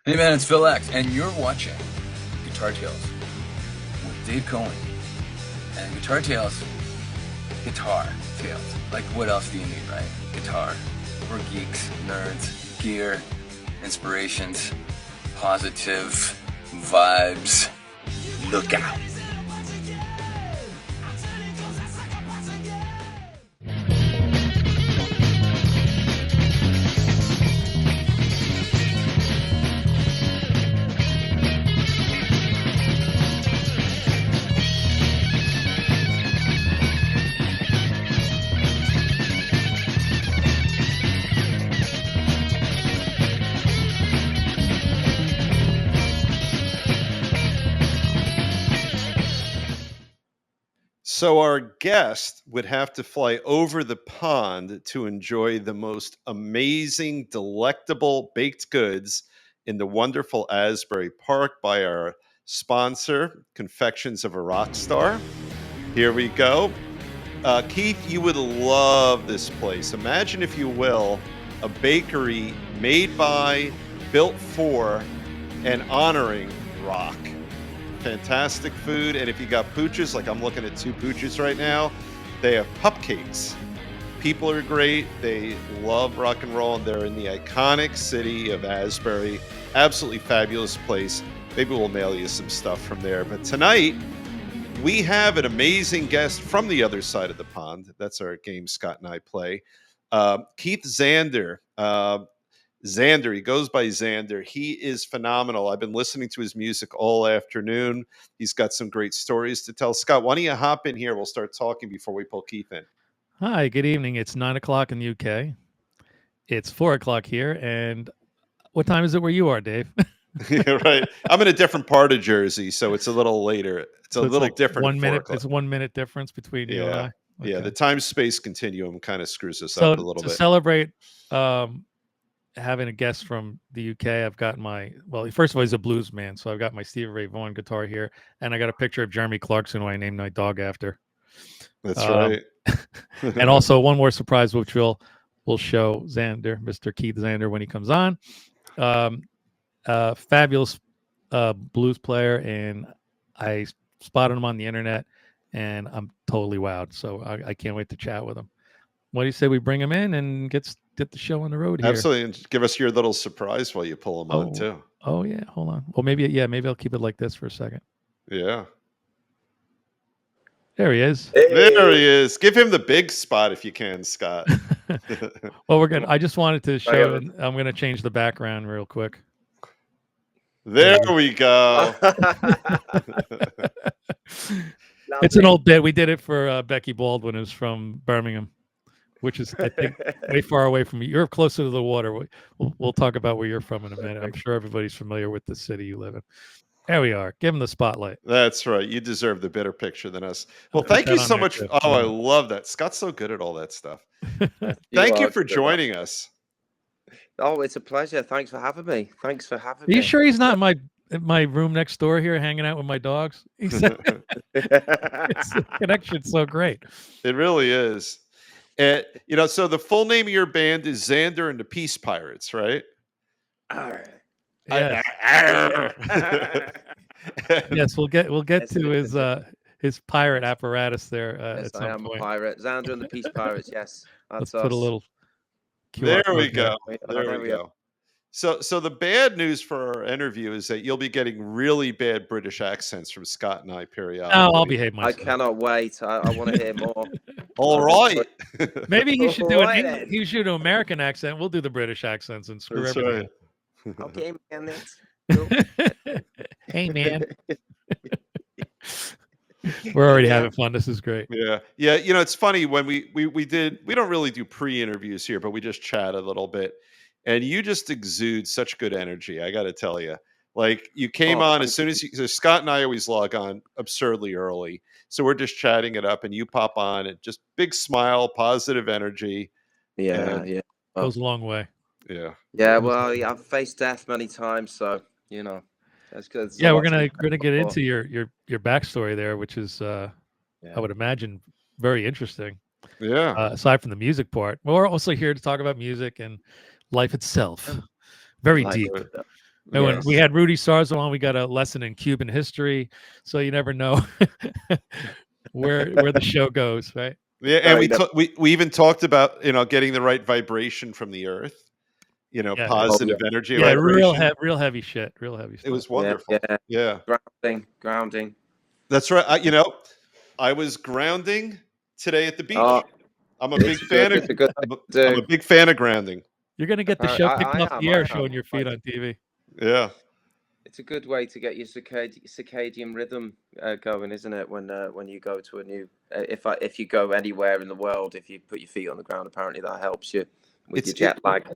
Hey man, it's Phil X, and you're watching Guitar Tales with Dave Cohen. And Guitar Tales, guitar tales. Like, what else do you need, right? Guitar. We're geeks, nerds, gear, inspirations, positive vibes. Look out. So our guest would have to fly over the pond to enjoy the most amazing, delectable baked goods in the wonderful Asbury Park by our sponsor, Confections of a Rock Star. Here we go. Keith, you would love this place. Imagine, if you will, a bakery made by, built for, and honoring rock. Fantastic food. And if you got pooches, like I'm looking at two pooches right now, they have pupcakes. People are great. They love rock and roll, and they're in the iconic city of Asbury. Absolutely fabulous place. Maybe we'll mail you some stuff from there. But tonight, we have an amazing guest from the other side of the pond. That's our game Scott and I play. Keith Xander. Xander, he goes by Xander. He is phenomenal. I've been listening to his music all afternoon. He's got some great stories to tell. Scott, why don't you hop in here? We'll start talking before we pull Keith in. Hi, good evening. It's 9 o'clock in the UK. It's 4 o'clock here. And what time is it where you are, Dave? Yeah, right. I'm in a different part of Jersey, so it's a little later. It's a little like different. 1 minute. It's 1 minute difference between you and I. Okay. Yeah, the time-space continuum kind of screws us So up a little bit. To celebrate having a guest from the UK, I've got first of all, he's a blues man. So I've got my Stevie Ray Vaughan guitar here. And I got a picture of Jeremy Clarkson, who I named my dog after. That's right. And also one more surprise, which we'll show Xander, Mr. Keith Xander, when he comes on. Fabulous blues player, and I spotted him on the internet, and I'm totally wowed. So I can't wait to chat with him. What do you say we bring him in and get the show on the road here? Absolutely, and give us your little surprise while you pull him on too. Oh yeah, hold on. Well, maybe I'll keep it like this for a second. Yeah. There he is. Hey. There he is. Give him the big spot if you can, Scott. Well, we're good. I just wanted to show. I'm going to change the background real quick. There we go. It's an old bit. We did it for Becky Baldwin, who's from Birmingham, which is, I think, way far away from you. You're closer to the water. We'll talk about where you're from in a minute. I'm sure everybody's familiar with the city you live in. There we are. Give him the spotlight. That's right. You deserve the better picture than us. Well, thank you so much. Oh, I love that. Scott's so good at all that stuff. Thank you for joining us. Oh, it's a pleasure. Thanks for having me. Are you sure he's not in my room next door here hanging out with my dogs? The connection's so great. It really is. And, so the full name of your band is Xander and the Peace Pirates, right? Yes. Yes, we'll get to his pirate apparatus there yes, at some point. I am a pirate. Xander and the Peace Pirates, yes. Let's put a little QR There we go. There we go. So the bad news for our interview is that you'll be getting really bad British accents from Scott and I periodically. Oh, I'll behave myself. I cannot wait. I want to hear more. All right. Maybe he should do an American accent. We'll do the British accents and screw everything. Right. Okay, man. Hey, man. We're already having fun. This is great. Yeah. It's funny when we don't really do pre-interviews here, but we just chat a little bit, and you just exude such good energy. I got to tell you, like, you came on as soon as so Scott and I always log on absurdly early, so we're just chatting it up, and you pop on and just big smile, positive energy. Yeah. Goes a long way. Yeah. Well, I've faced death many times, so that's good. Yeah, we're gonna get into your backstory there, which is I would imagine very interesting. Yeah. Aside from the music part, we're also here to talk about music and life itself. Very deep. And when we Yes. had Rudy Sarzo on, we got a lesson in Cuban history. So you never know where the show goes, right? Yeah, No, and you know, we even talked about getting the right vibration from the earth, Yeah, oh, yeah, positive energy yeah, vibration. real heavy shit, real heavy It stuff. was wonderful. yeah. Yeah, Grounding. that's right. I was grounding today at the Oh, beach. I'm a big fan of it's a good thing to I'm a do. big fan of grounding. You're gonna get the Apparently, show kicked off the air I am. showing your feet on TV. Yeah. It's a good way to get your circadian rhythm going, isn't it? When you go to a new, if you go anywhere in the world, if you put your feet on the ground, apparently that helps you with It's your jet lag.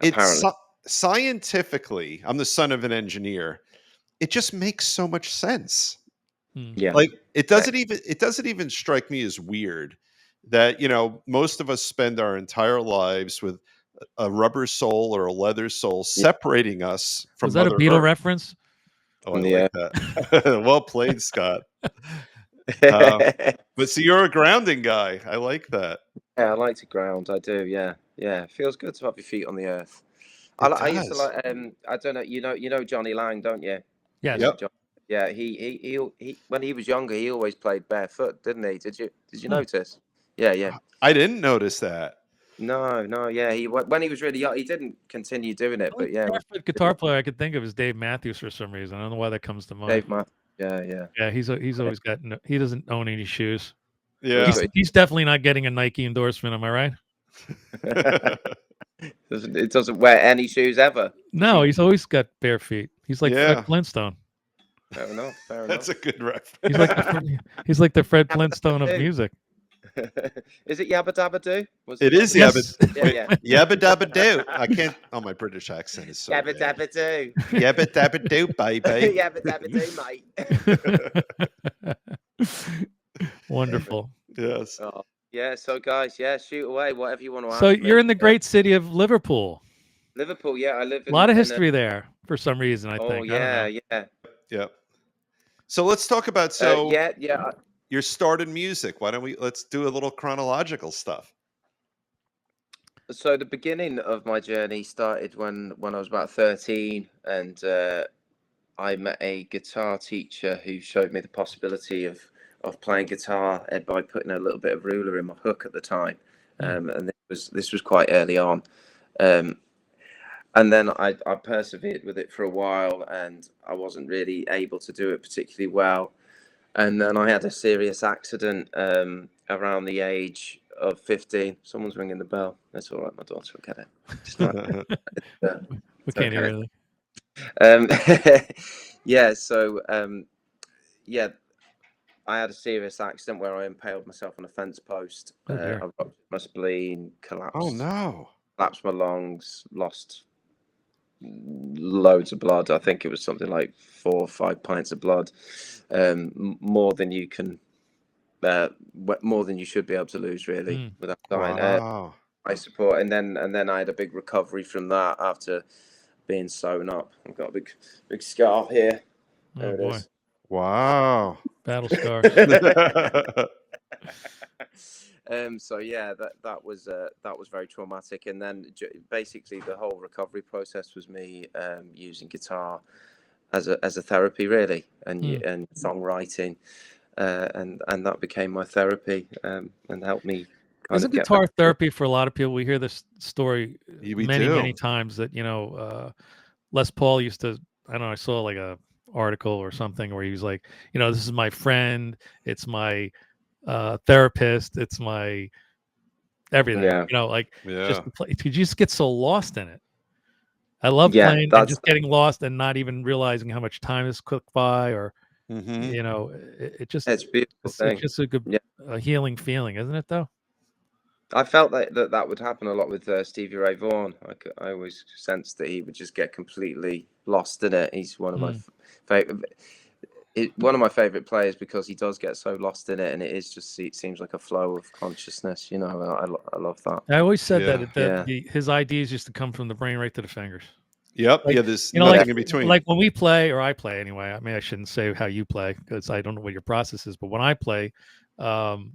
it's Apparently, scientifically, I'm the son of an engineer. It just makes so much sense. Hmm. yeah, Like it doesn't even strike me as weird that most of us spend our entire lives with a rubber sole or a leather sole yeah, separating us Was from that a Mother Beatle Earth. reference? Oh, I yeah. like that. Well played, Scott. But see, you're a grounding guy. I like that. Yeah, I like to ground. I do. Yeah, yeah. It feels good to have your feet on the earth. It I used to does. like. I don't know. You know Johnny Lang, don't you? Yes. Yep. John, yeah. He when he was younger, he always played barefoot, didn't he? Did you Hmm. notice? Yeah, yeah. I didn't notice that. No, yeah. When he was really young, he didn't continue doing it, The only but yeah, barefoot guitar player I could think of is Dave Matthews for some reason. I don't know why that comes to mind. Dave Matthews. Yeah, yeah. Yeah, he's always got he doesn't own any shoes. Yeah. He's definitely not getting a Nike endorsement. Am I right? It doesn't wear any shoes ever. No, he's always got bare feet. He's like Fred Yeah. Flintstone. Fair enough. Fair That's enough. a good reference. He's like the Fred Flintstone of Hey. music. Is it Yabba Dabba Doo? It is Yes. Yeah. Yabba dabba do. I can't. Oh, my British accent is so Yabba bad. Dabba Doo. Yabba dabba do, baby. Yabba Dabba Doo, mate. Wonderful. Yes. Oh, yeah. So guys, yeah, shoot away. Whatever you want to ask So me. you're in the great city of Liverpool. Liverpool. Yeah, I live A in lot of in history there for some reason. I Oh think. I don't yeah, know. yeah. Yeah. So let's talk about Yeah. your start in music. Why don't let's do a little chronological stuff. So the beginning of my journey started when I was about 13, and I met a guitar teacher who showed me the possibility of playing guitar by putting a little bit of ruler in my hook at the time, and this was quite early on, and then I persevered with it for a while, and I wasn't really able to do it particularly well, and then I had a serious accident around the age of 15. Someone's ringing the bell. That's all right, my daughter will get it. It's not, We can't hear okay. anything. Yeah, so yeah, I had a serious accident where I impaled myself on a fence post. Oh, dear. I ruptured my spleen, collapsed, Oh no. collapsed my lungs, lost loads of blood. I think it was something like 4 or 5 pints of blood, more than you can, more than you should be able to lose, really, without dying. Wow. I support, and then I had a big recovery from that after being sewn up. I've got a big scar here. There Oh it boy. is. Battle scar. So yeah, that was very traumatic, and then basically the whole recovery process was me using guitar as a therapy, really, and songwriting, and that became my therapy, and helped me kind Isn't of get guitar back. therapy for a lot of people? We hear this story We many do. times that Les Paul used to. I don't know. I saw like a article or something where he was like, this is my friend. It's my therapist. It's my everything. Yeah. Just to play. You just get so lost in it. I love Yeah, playing and just getting lost and not even realizing how much time has clicked by, or it just it's a beautiful thing. it's just a good healing feeling, isn't it? Though I felt that would happen a lot with Stevie Ray Vaughan. I always sensed that he would just get completely lost in it. He's one of my favorite players because he does get so lost in it, and it seems like a flow of consciousness. I love that. I always said that his ideas used to come from the brain right to the fingers. Yep. Like, there's nothing in between. Like when we play, or I play anyway. I mean, I shouldn't say how you play because I don't know what your process is. But when I play, I'm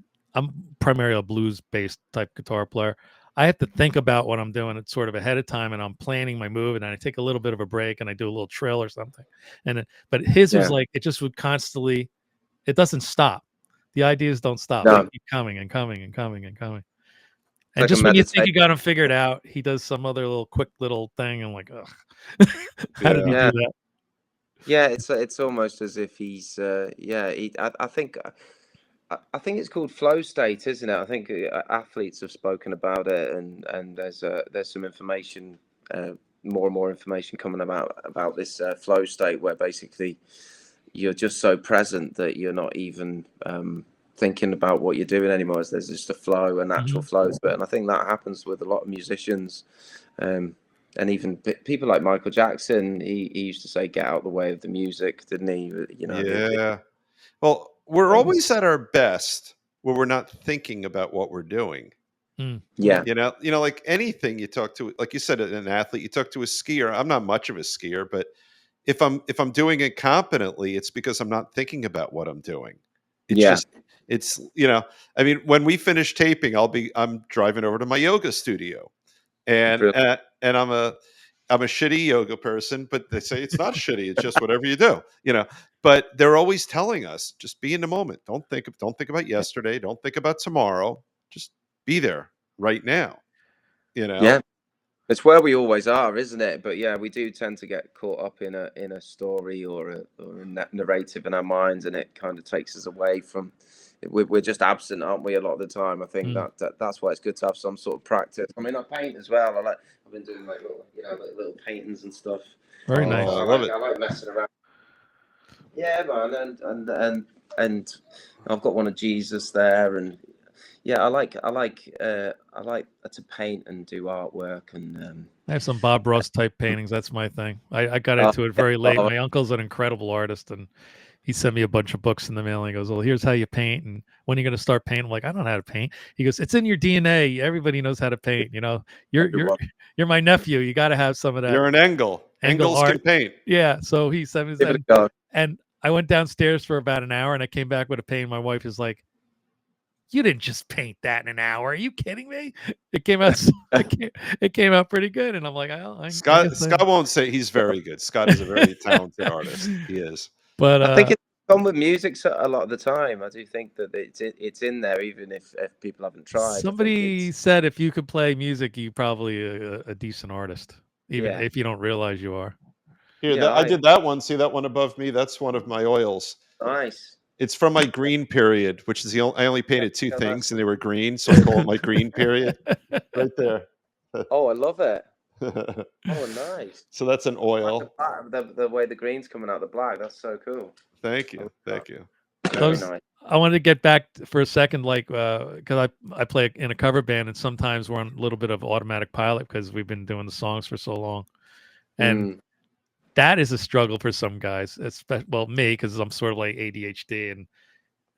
primarily a blues-based type guitar player. I have to think about what I'm doing. It's sort of ahead of time, and I'm planning my move, and I take a little bit of a break, and I do a little trill or something. But his was like it just would constantly. It doesn't stop. The ideas don't stop. They keep coming and coming and coming and coming. And like just when you think you got him figured out, he does some other quick little thing. I'm like, ugh, how did he do that? Yeah, it's almost as if he's I think it's called flow state, isn't it? I think athletes have spoken about it, and there's some information, more and more information coming about this flow state, where basically you're just so present that you're not even thinking about what you're doing anymore. There's just a flow, a natural flow to it, and I think that happens with a lot of musicians. And even people like Michael Jackson, he used to say, "Get out of the way of the music," didn't he? You know. Yeah. Well, we're always at our best when we're not thinking about what we're doing. Yeah. You know, like anything you talk to, like you said, an athlete, you talk to a skier. I'm not much of a skier, but if I'm doing it competently, it's because I'm not thinking about what I'm doing. It's I mean, when we finish taping, I'm driving over to my yoga studio. And I'm a shitty yoga person, but they say it's not shitty. It's just whatever you do, But they're always telling us, just be in the moment. Don't think about yesterday. Don't think about tomorrow. Just be there right now. Yeah, it's where we always are, isn't it? But yeah, we do tend to get caught up in a story or a narrative in our minds, and it kind of takes us away from. We're just absent, aren't we? A lot of the time. I think that's why it's good to have some sort of practice. I mean, I paint as well. I've been doing like little paintings and stuff. Very nice. I love it. I like messing around. Yeah, man, and I've got one of Jesus there, and yeah, I like to paint and do artwork, and I have some Bob Ross type paintings. That's my thing. I got into it very late. My uncle's an incredible artist, and he sent me a bunch of books in the mail. And he goes, "Well, here's how you paint, and when are you going to start painting?" I'm like, "I don't know how to paint." He goes, "It's in your DNA. Everybody knows how to paint. You're my nephew. You got to have some of that." You're an Engel. Engels art. Can paint. Yeah. So he sent me that, and I went downstairs for about an hour, and I came back with a painting. My wife is like, "You didn't just paint that in an hour. Are you kidding me?" It came out. It came out pretty good, and I'm like, Scott won't say he's very good. Scott is a very talented artist. He is. But I think it's fun with music a lot of the time. I do think that it's in there, even if people haven't tried. Somebody said if you could play music, you're probably a decent artist, even if you don't realize you are. Here, I did that one. See that one above me? That's one of my oils. Nice. It's from my green period, which is I only painted two things, and they were green, so I call it my green period. Right there. Oh, I love it. Oh, nice. So that's an oil. The way the green's coming out the black, that's so cool. Thank you. Thank you. Very nice. I wanted to get back for a second, because I play in a cover band, and sometimes we're on a little bit of automatic pilot because we've been doing the songs for so long, and that is a struggle for some guys. Me, because I'm sort of like ADHD, and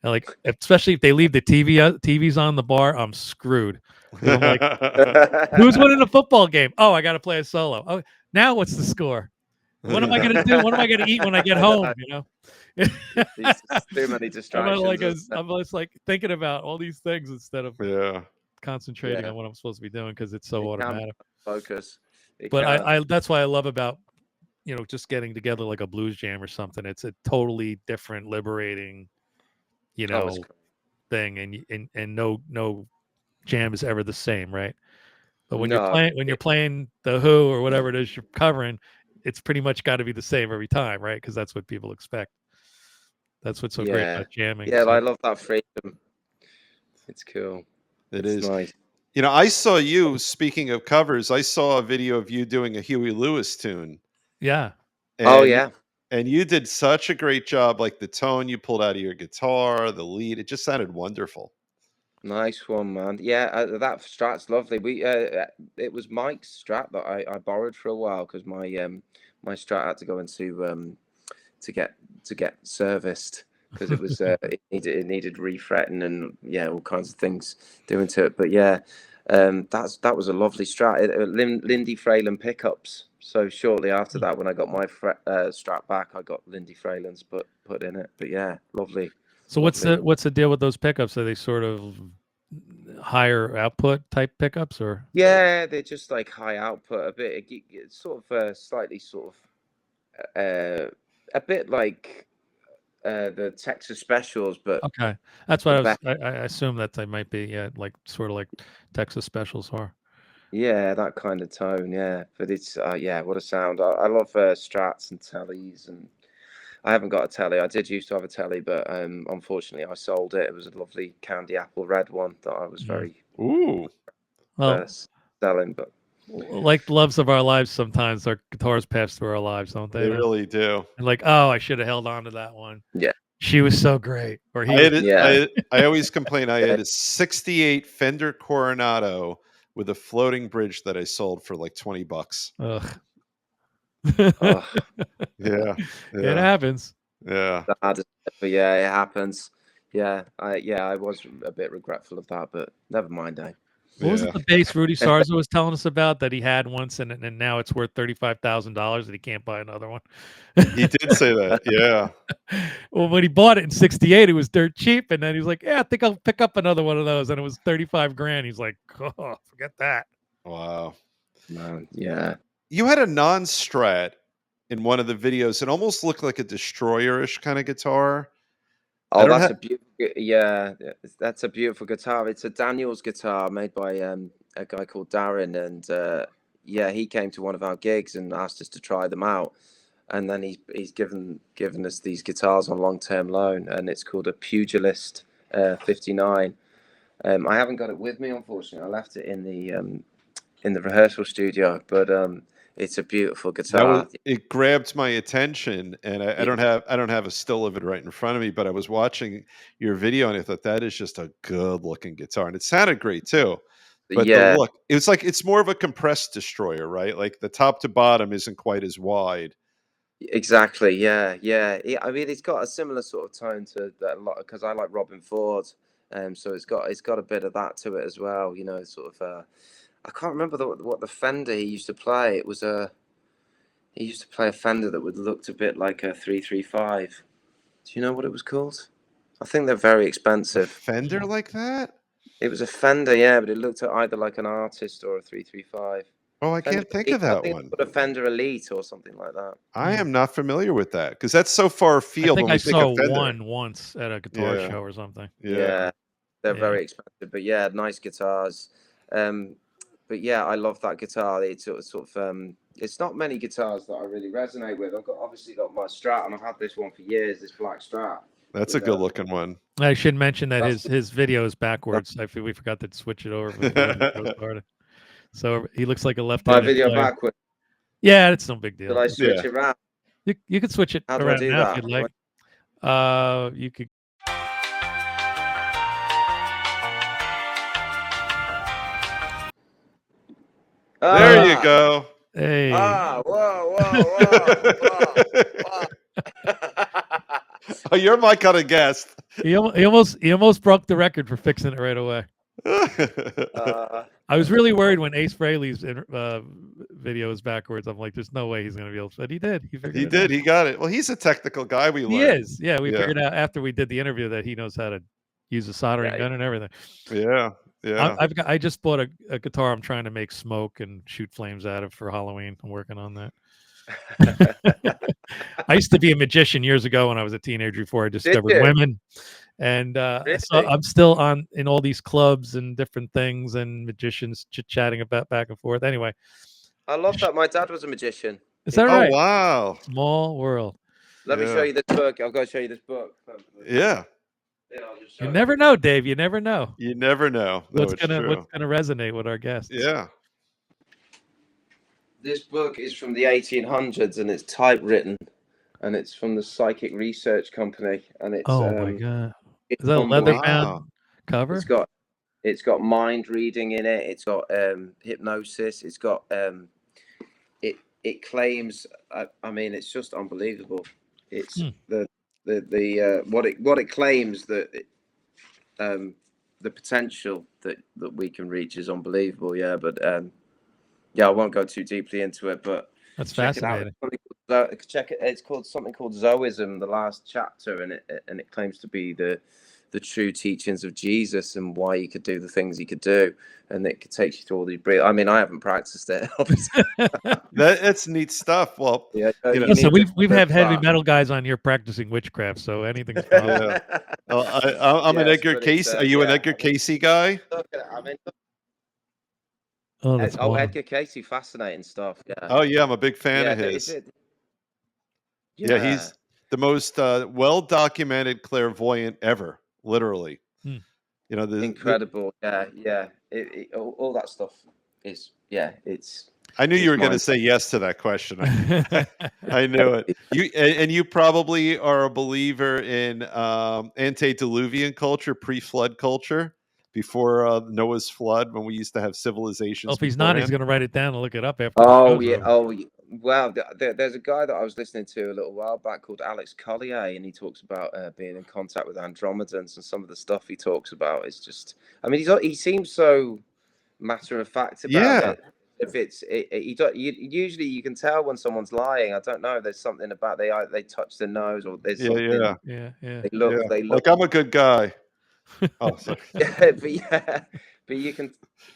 like especially if they leave the TVs on the bar, I'm screwed. I'm like, who's winning a football game? Oh, I got to play a solo. Oh, now what's the score? What am I going to do? What am I going to eat when I get home? Too many distractions. I'm just like thinking about all these things instead of concentrating on what I'm supposed to be doing because it's so automatic. Focus. But I that's why I love about just getting together like a blues jam or something. It's a totally different, liberating, thing, and no jam is ever the same, right? But when you're playing the Who or whatever it is you're covering, it's pretty much got to be the same every time, right? Because that's what people expect. That's what's so great about jamming. Yeah, I love that freedom. It's cool. It's nice. I saw you, speaking of covers, I saw a video of you doing a Huey Lewis tune. Yeah. And you did such a great job, like the tone you pulled out of your guitar, the lead, it just sounded wonderful. Nice one, man. Yeah, that Strat's lovely. It was Mike's Strat that I borrowed for a while because my Strat had to go into to get serviced because it was it needed refretting and all kinds of things doing to it. But that was a lovely Strat. Lindy Freyland pickups. So shortly after that, when I got my Strat back, I got Lindy Freyland's put in it. But yeah, lovely. So what's the deal with those pickups? Are they sort of higher output type pickups, or? Yeah, they're just like high output, a bit it's sort of slightly sort of a bit like the Texas Specials, but Okay, that's what better. I assume that they might be, yeah, like sort of like Texas Specials are. Yeah, that kind of tone, yeah. But it's yeah, what a sound. I love Strats and tellies, and I haven't got a telly. I did used to have a telly, but unfortunately I sold it. It was a lovely candy apple red one that I was very Ooh. Well, selling, but like the loves of our lives, sometimes our guitars pass through our lives, don't they? They really do. And like, oh, I should have held on to that one. yeah, She was so great. Or he I was. had yeah. I always complain I Yeah. had a 68 Fender Coronado with a floating bridge that I sold for like $20. Ugh. Oh, Yeah. It Yeah. happens. Yeah. sad, but yeah, it happens. Yeah, I was a bit regretful of that, but never mind. What was it, Yeah. the bass Rudy Sarza was telling us about that he had once, and now it's worth $35,000 and he can't buy another one? He did say that. Yeah. Well, when he bought it in '68, it was dirt cheap, and then he was like, "Yeah, I think I'll pick up another one of those," and it was 35 grand. He's like, "Oh, forget that." Wow. Man, yeah. You had a non-strat in one of the videos. It almost looked like a destroyer-ish kind of guitar. I Oh, don't that's have a beautiful. Yeah, that's a beautiful guitar. It's a Daniels guitar made by a guy called Darren, and yeah, he came to one of our gigs and asked us to try them out, and then he's given us these guitars on long term loan, and it's called a Pugilist 59. I haven't got it with me, unfortunately. I left it in the rehearsal studio, but it's a beautiful that was guitar. it grabbed my attention, and I Yeah, don't have a still of it right in front of me, but I was watching your video and I thought that is just a good looking guitar, and it sounded great too. But the yeah, look, it's like it's more of a compressed destroyer, right? Like the top to bottom isn't quite as wide. exactly. Yeah, yeah. I mean, it's got a similar sort of tone to that a lot because I like Robin Ford, so it's got a bit of that to it as well. You know, sort of. I can't remember what the Fender he used to play. It was he used to play a Fender that would looked a bit like a 335. Do you know what it was called? I think they're very A expensive. Fender like that? It was a Fender, yeah, but it looked either like an artist or a 335. Oh, I Fender can't think Elite. of I that think one. it's called a Fender Elite or something like that. I am not familiar with that because that's so far I afield think when I we think of saw Fender. one once at a guitar Yeah, show or something. yeah, Yeah, they're Yeah. very expensive, but yeah, nice guitars. Um, but yeah, I love that guitar. It's sort of it's not many guitars that I really resonate with. I've obviously got my Strat, and I've had this one for years. This black Strat. that's a With, good looking one. I should mention that that's his video is backwards. I feel we forgot to switch it over before the show started. So he looks like a my left-handed video player. backwards. Yeah, it's no big Did deal. I switch Yeah. it around? You could switch it How do I around do now if that? you'd like. You could. There you go. Hey, Whoa, whoa, whoa, whoa. Oh, you're my kind of guest. he almost broke the record for fixing it right away. I was really worried when Ace Frehley's video is backwards. I'm like, there's no way he's gonna be able to. But he did. He figured He it did. out. He got it. Well, he's a technical guy. We He learned. is. Yeah, we Yeah. figured out after we did the interview that he knows how to use a soldering gun and everything. Yeah. Yeah. I just bought a guitar I'm trying to make smoke and shoot flames out of for Halloween. I'm working on that. I used to be a magician years ago when I was a teenager before I discovered you? women. And so Really? I'm still in all these clubs and different things and magicians chit-chatting about back and forth. Anyway, I love that. My dad was a magician. is that Oh, right? wow. Small world. Let me show you this book. I'll go show you this book. Yeah. Yeah, I'll just show You never know, Dave. You never know You never know. No, what's it's gonna true. resonate with our guests. Yeah. This book is from the 1800s and it's typewritten, and it's from the Psychic Research Company, and it's Oh my god. it's Is that a leather bound Wow. cover? it's got mind reading in it. It's got hypnosis. It's got it claims. I mean, it's just unbelievable. It's what it claims that the potential that we can reach is unbelievable. Yeah, but yeah, I won't go too deeply into it, but That's check fascinating. it out. Check it. It's called something called Zoism, the last chapter, and it claims to be the the true teachings of Jesus and why he could do the things he could do, and it could take you through all these. I mean, I haven't practiced it, obviously. That's neat stuff. Well, Yeah, you know, Listen, need we've to had heavy start. metal guys on here practicing witchcraft, so anything's possible. yeah. Well, I'm an Yes, Edgar but it's, Cayce. Are you an yeah, Edgar I mean, Casey guy? look at it, I mean, Oh, that's oh, wild. Edgar Casey, fascinating stuff. Yeah, Oh yeah, I'm a big fan yeah. of his. Yeah, Yeah, he's the most well documented clairvoyant ever. Literally, Hmm. you know, incredible. Yeah, yeah. All that stuff is, yeah. I knew you were going to mind- say yes to that question. I knew it. You probably are a believer in antediluvian culture, pre-flood culture, before Noah's flood, when we used to have civilizations. Well, if he's not, he's beforehand. going to write it down and look it up after the Oh show's yeah. over. Oh, wow. There's a guy that I was listening to a little while back called Alex Collier, and he talks about being in contact with Andromedans, and some of the stuff he talks about is just. I mean, he seems so matter of fact about Yeah. it. If usually you can tell when someone's lying. I don't know. There's something about they touch their nose, or there's something. Yeah. They look. Like, I'm a good guy. Oh, sorry. Yeah, but you can.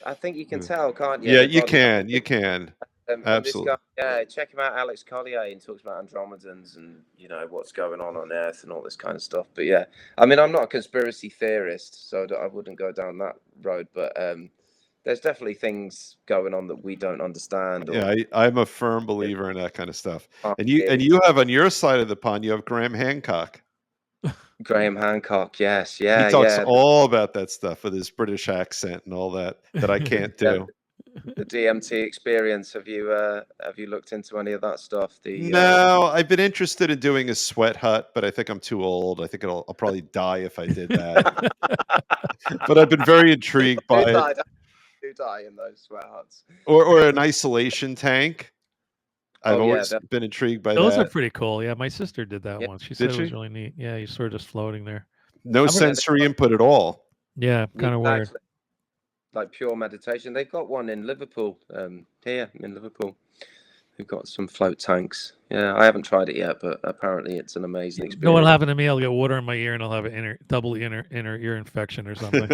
I think you can tell, can't you? Yeah, Their you body can. language. You can. And this guy, Absolutely. yeah, check him out, Alex Collier, and talks about Andromedans and what's going on Earth and all this kind of stuff. But yeah, I mean, I'm not a conspiracy theorist, so I wouldn't go down that road. But there's definitely things going on that we don't understand. Or, Yeah, I'm a firm believer in that kind of stuff. And yeah. you have on your side of the pond, you have Graham Hancock. Graham Hancock, yes, He yeah, talks yeah. all about that stuff with his British accent and all that I can't do. The DMT experience. Have you looked into any of that stuff? No, I've been interested in doing a sweat hut, but I think I'm too old. I think I'll probably die if I did that. But I've been very intrigued by it. Do die in those sweat huts. Or an isolation tank. I've Oh, yeah, always been intrigued by Those that. are pretty cool. Yeah, my sister did that Yeah. once. She said Did it was she? really neat. Yeah, you're sort of just floating there. No sensory input at all. Yeah, kind of weird. Exactly. Like pure meditation. They've got one in Liverpool, here in Liverpool. We've got some float tanks. Yeah, I haven't tried it yet, but apparently it's an amazing You experience. know what'll happen to me? I'll get water in my ear and I'll have an double inner ear infection or something.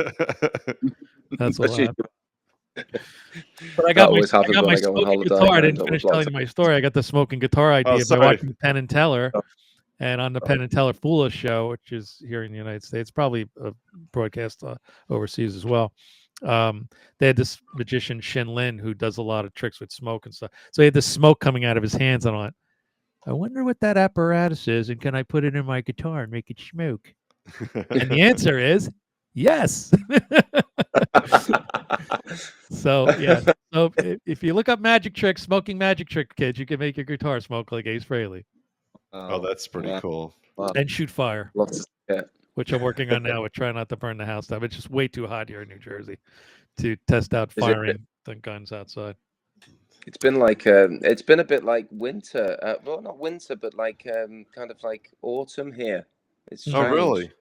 That's what'll happen. But I got my smoking guitar. I didn't finish telling you my story. I got the smoking guitar idea by watching Penn and Teller. And on the Penn and Teller Foolish show, which is here in the United States, probably a broadcast overseas as well. They had this magician Shin Lin who does a lot of tricks with smoke and stuff. So he had this smoke coming out of his hands, and I went, I wonder what that apparatus is, and can I put it in my guitar and make it smoke? And the answer is yes. So yeah. So if you look up magic tricks, smoking magic trick kids, you can make your guitar smoke like Ace Frehley. Oh, that's pretty cool. Wow. And shoot fire. Love to see it. Which I'm working on now with trying not to burn the house down. It's just way too hot here in New Jersey to test out firing the guns outside. It's been like it's been a bit like winter. Well, not winter, but like kind of like autumn here. It's strange. Oh, really?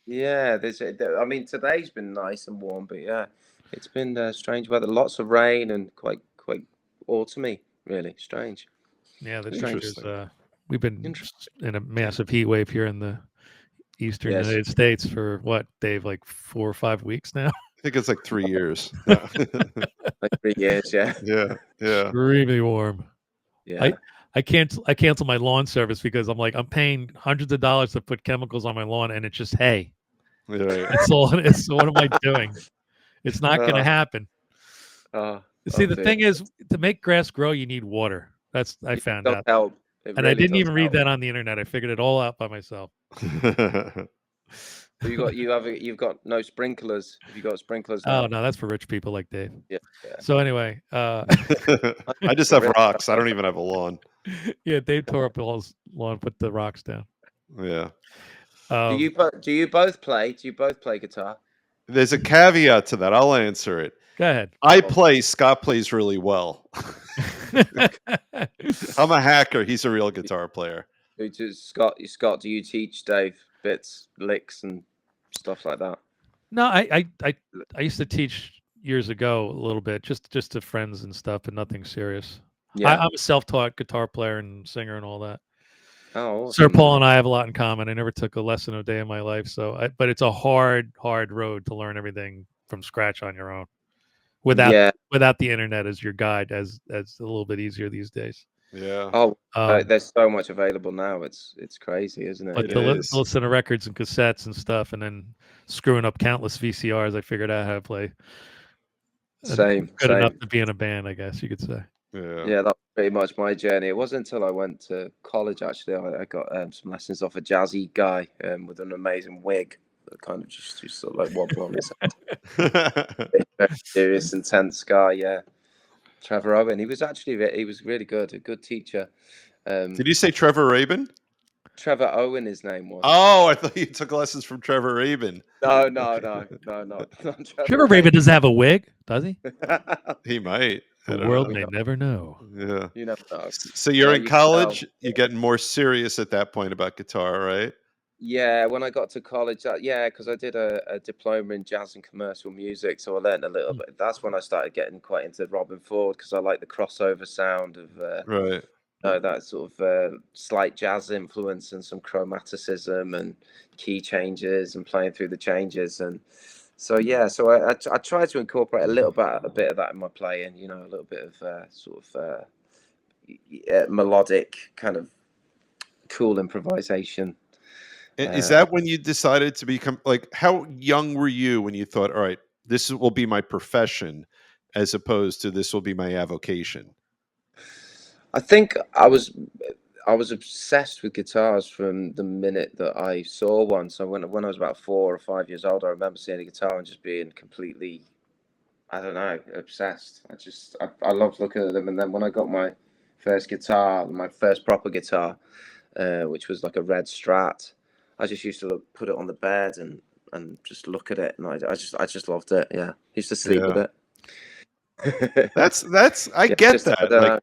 Yeah. I mean, today's been nice and warm, but yeah, it's been strange weather. Lots of rain and quite autumny. Really strange. Yeah, the changes. We've been in a massive heat wave here in the eastern United States for what, Dave? Like 4 or 5 weeks now. I think it's like 3 years. Like 3 years, yeah. Yeah. Extremely warm. Yeah. I cancel my lawn service because I'm paying hundreds of dollars to put chemicals on my lawn and it's just hay. Yeah. That's all it is. So what am I doing? It's not going to happen. See, the thing is, to make grass grow, you need water. I found out. Help. And I didn't even read that on the internet. I figured it all out by myself. So you've got no sprinklers. Have you got sprinklers now? Oh no, that's for rich people like Dave. Yeah. So anyway, I just have rocks. I don't even have a lawn. Yeah, Dave tore up Paul's lawn, put the rocks down. Yeah. Do you both play? Do you both play guitar? There's a caveat to that. I'll answer it. Go ahead. I play. Scott plays really well. I'm a hacker. He's a real guitar player. Scott, do you teach Dave bits, licks, and stuff like that? No, I used to teach years ago a little bit, just to friends and stuff, but nothing serious. Yeah. I'm a self-taught guitar player and singer and all that. Oh, Sir awesome. Paul and I have a lot in common. I never took a lesson a day in my life, but it's a hard road to learn everything from scratch on your own, without Yeah. the internet as your guide, as a little bit easier these days. Yeah. Oh, Um, there's so much available now. It's crazy, isn't it? But It to is. listen to records and cassettes and stuff, and then screwing up countless VCRs, I figured out how to play. Same. Good enough to be in a band, I guess you could say. Yeah. Yeah, that's pretty much my journey. It wasn't until I went to college, actually, I got some lessons off a jazzy guy with an amazing wig that kind of just used to sort of like wobble on his head. Very serious, intense guy, yeah. Trevor Owen. He was really good, a good teacher. Did you say Trevor Rabin? Trevor Owen, his name was. Oh, I thought you took lessons from Trevor Rabin. No, Okay. not Trevor Rabin doesn't have a wig, does he? He might. I The don't world know. may never know. Yeah. You never know. So you're No, in you can tell. college. You're getting more serious at that point about guitar, right? Yeah, when I got to college, because I did a diploma in jazz and commercial music, so I learned a little bit. That's when I started getting quite into Robin Ford because I like the crossover sound of Right. that sort of slight jazz influence and some chromaticism and key changes and playing through the changes. And so I tried to incorporate a bit of that in my playing. You know, a little bit of melodic kind of cool improvisation. Is that when you decided to become like? How young were you when you thought, "All right, will be my profession," as opposed to this will be my avocation? I think I was obsessed with guitars from the minute that I saw one. So when I was about 4 or 5 years old, I remember seeing a guitar and just being completely, I don't know, obsessed. I loved looking at them. And then when I got my first guitar, my first proper guitar, which was like a red Strat, I just used to put it on the bed and just look at it, and I just loved it. Yeah, used to sleep with Yeah. it. That's I Yeah, get just that. Like,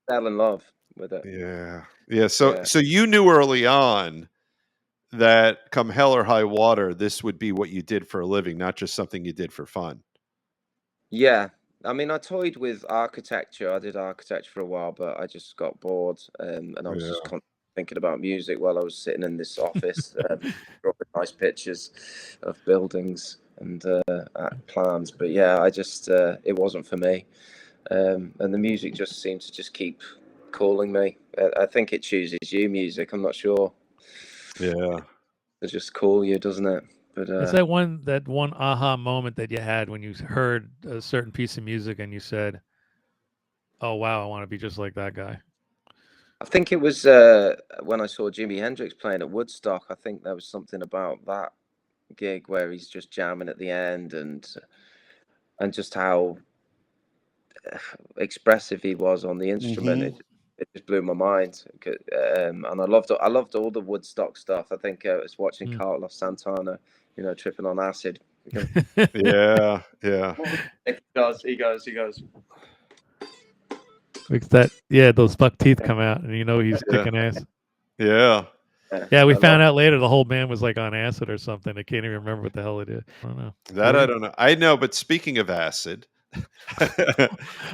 fell in love with it. yeah. So Yeah. so you knew early on that come hell or high water, this would be what you did for a living, not just something you did for fun. Yeah, I mean, I toyed with architecture. I did architecture for a while, but I just got bored, and I was just Yeah. thinking about music while I was sitting in this office, drawing nice pictures of buildings and plans. But yeah, I just it wasn't for me, and the music just seemed to just keep calling me. I think it chooses you, music. I'm not sure. Yeah. It just call you, doesn't it? But It's that one aha moment that you had when you heard a certain piece of music and you said, "Oh wow, I want to be just like that guy." I think it was when I saw Jimi Hendrix playing at Woodstock. I think there was something about that gig where he's just jamming at the end and just how expressive he was on the instrument. Mhm. It just blew my mind. And I loved all the Woodstock stuff. I think I was watching Mm. Carlos Santana, tripping on acid. Yeah. Yeah. He goes. Like those buck teeth come out, and he's Yeah. kicking ass. Yeah. Yeah, we I found love out later the whole band was like on acid or something. I can't even remember what the hell it is. I don't know. That I Weird. don't know. I know, but speaking of acid,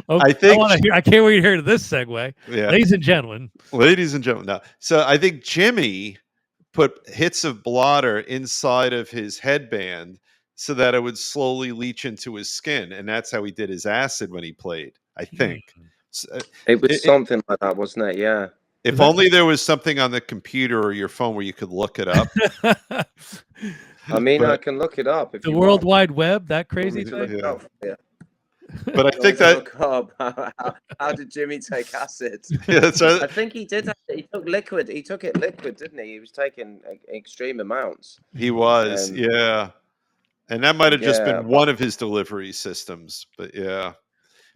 Oh, I think want to hear. I can't wait to hear this segue, yeah, ladies and gentlemen. ladies and gentlemen. No. So I think Jimmy put hits of blotter inside of his headband so that it would slowly leach into his skin, and that's how he did his acid when he played. I think. So, it was something like that, wasn't it? Yeah. if only there was something on the computer or your phone where you could look it up. I mean, I But can look it up if the you World want. Wide Web, that Want crazy me to look thing. it up for you? but I You want think to that look up how did Jimmy take acid? yeah, that's I think he did. He took liquid. He took it liquid, didn't he? He was taking extreme amounts. he was, Um, yeah. And that might have just yeah, been one of his delivery systems, but yeah.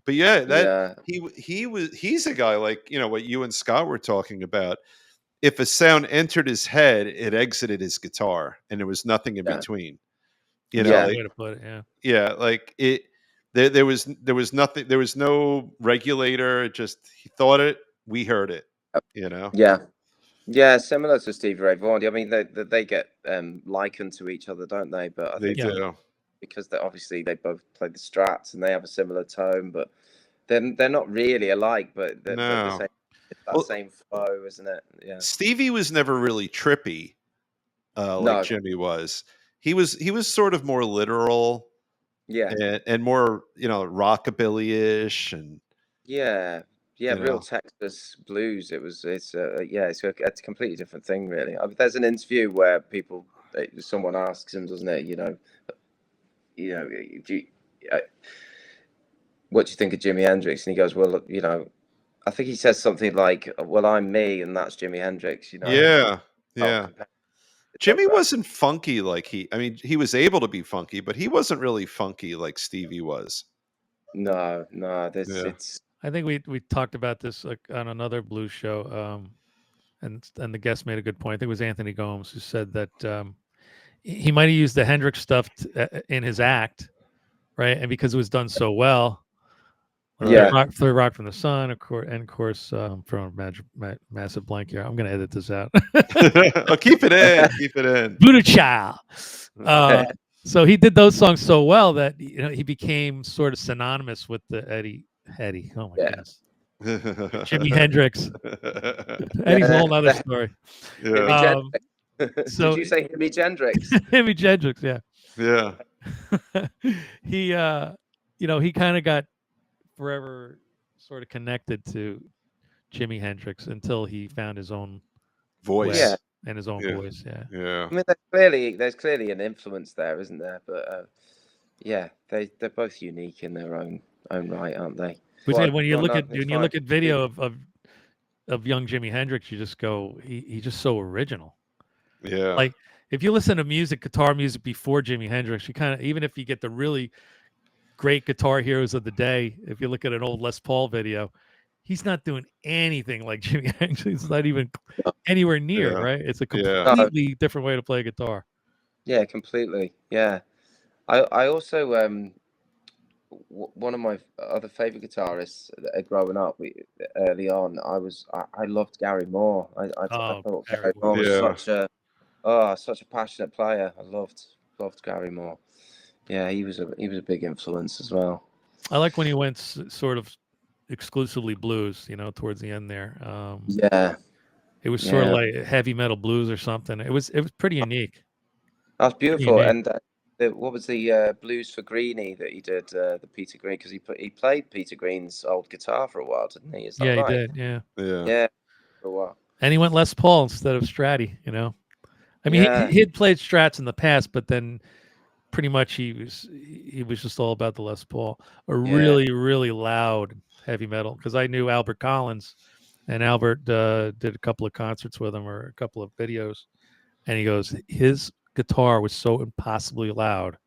But yeah, that yeah, he's a guy like, what you and Scott were talking about. If a sound entered his head, it exited his guitar and there was nothing in yeah, between. yeah, Good Like way to put it. Yeah. yeah, like it there was nothing, there was no regulator. It just he thought it, we heard it, you know. yeah, yeah. Similar to Stevie Ray Vaughan. I mean, they get likened to each other, don't they? But I They think Yeah. do. because obviously they both play the Strats and they have a similar tone, but they're not really alike. But they're the No. same. It's that Well, same flow, isn't it? Yeah. Stevie was never really trippy like No. Jimmy was. He was sort of more literal Yeah. and more, rockabilly-ish and Yeah. Yeah. you Real know. Texas blues. It's a completely different thing, really. There's an interview where someone asks him, doesn't it? Uh, what do you think of Jimi Hendrix? And he goes, well, I think he says something like, well, I'm me, and that's Jimi Hendrix. Yeah. Oh, Yeah. it does Jimmy that. wasn't funky like he was able to be funky, but he wasn't really funky like Stevie was. No, Yeah. I think we talked about this on another blues show, and the guest made a good point. I think it was Anthony Gomes who said that he might have used the Hendrix stuff in his act, right? And because it was done so well, Yeah. Third Rock from the Sun, of course, from Massive Blank here. I'm going to edit this out. Oh, keep it in. Keep it in. Buddha Child. So he did those songs so well that he became sort of synonymous with the Eddie. Oh my Yeah. goodness, Jimi Hendrix. Eddie's a whole other story. Yeah. So did you say Jimi Hendrix? Jimi Hendrix, yeah. Yeah. He he kind of got forever sort of connected to Jimi Hendrix until he found his own Voice. way Yeah. and his own Yeah. voice. Yeah. Yeah. I mean, there's clearly an influence there, isn't there? But yeah, they're both unique in their own right, aren't they? But Well, when you well, look no, at it's fine. video of young Jimi Hendrix, you just go, he's just so original. Yeah. Like if you listen to guitar music before Jimi Hendrix, you kind of, even if you get the really great guitar heroes of the day, if you look at an old Les Paul video, he's not doing anything like Jimi Hendrix. It's not even anywhere near, Yeah. right? It's a Yeah. completely different way to play guitar. Yeah, completely. Yeah, I also one of my other favorite guitarists growing up early on. I loved Gary Moore. I thought Gary Moore was Yeah. such a passionate player. I loved Gary Moore. Yeah, he was a big influence as well. I like when he went sort of exclusively blues, towards the end there. Yeah, it was sort of like heavy metal blues or something. It was pretty unique. That's beautiful. And what was the Blues for Greenie that he did? The Peter Green, because he played Peter Green's old guitar for a while, didn't he? Is that right? He did. Yeah. Yeah. For a while. And he went Les Paul instead of Stratty. I mean, he had played Strats in the past, but then pretty much he was just all about the Les Paul. Really, really loud heavy metal. Because I knew Albert Collins, and Albert did a couple of concerts with him or a couple of videos, and he goes, his guitar was so impossibly loud,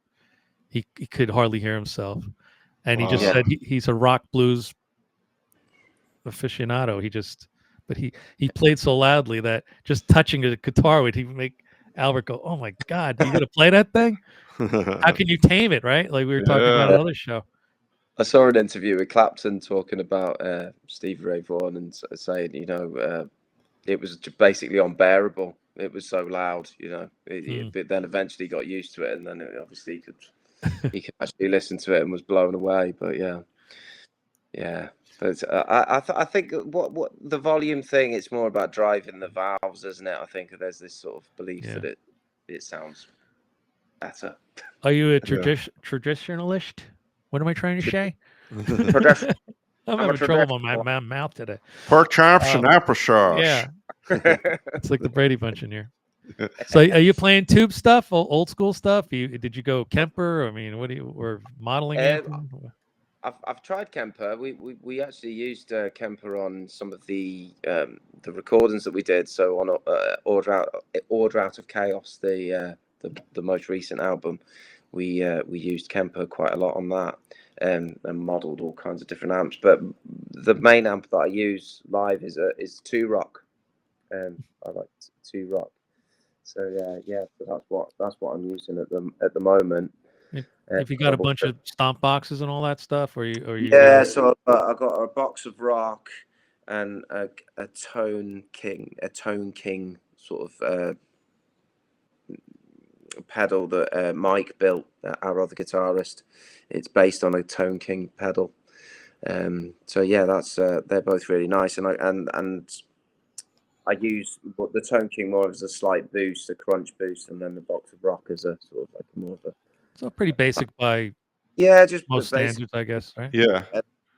he could hardly hear himself, and he just said he's a rock blues aficionado. But he played so loudly that just touching a guitar would even make Albert go, "Oh my God, you gonna play that thing? How can you tame it?" Right? Like we were talking about another show. I saw an interview with Clapton talking about Stevie Ray Vaughan and saying, it was basically unbearable. It was so loud, but then eventually got used to it, and then obviously he could actually listen to it and was blown away. But yeah. But I think what the volume thing, it's more about driving the valves, isn't it? I think there's this sort of belief that it sounds better. Are you a traditionalist? What am I trying to say? I'm having trouble with my mouth today. Pork chops and applesauce. Yeah. It's like the Brady Bunch in here. So are you playing tube stuff, old school stuff? Did you go Kemper? I mean, or modeling? I've tried Kemper. We actually used Kemper on some of the recordings that we did. So on Order Out of Chaos, the most recent album, we used Kemper quite a lot on that, and modelled all kinds of different amps. But the main amp that I use live is Two Rock. I like Two Rock. So so that's what I'm using at the moment. If you got a bunch of stomp boxes and all that stuff, or you so I got a box of rock and a tone king sort of pedal that Mike built, our other guitarist. It's based on a Tone King pedal, So yeah, that's they're both really nice, and I use the Tone King more as a slight boost, a crunch boost, and then the Box of Rock as a sort of like more of a So pretty basic by just most basic. standards, I guess, right? Yeah.